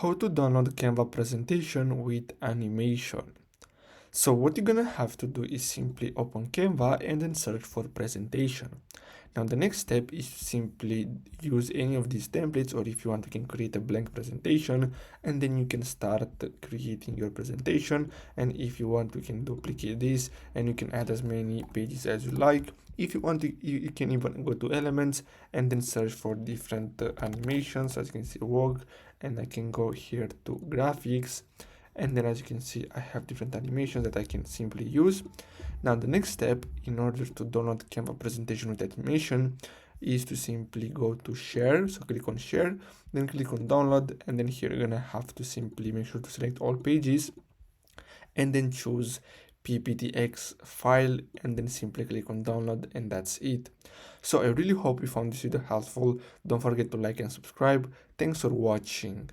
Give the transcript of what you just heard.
How to download Canva presentation with animation. So what you're gonna have to do is simply open Canva and then search for presentation. Now the next step is simply use any of these templates, or if you want you can create a blank presentation and then you can start creating your presentation. And if you want you can duplicate this and you can add as many pages as you like. If you want to, you can even go to elements and then search for different animations. As you can see, work, and I can go here to graphics, and then as you can see I have different animations that I can simply use. Now the next step in order to download Canva presentation with animation is to simply go to share. So click on share, then click on download, and then here you're gonna have to simply make sure to select all pages and then choose pptx file and then simply click on download, and that's it. So I really hope you found this video helpful. Don't forget to like and subscribe. Thanks for watching.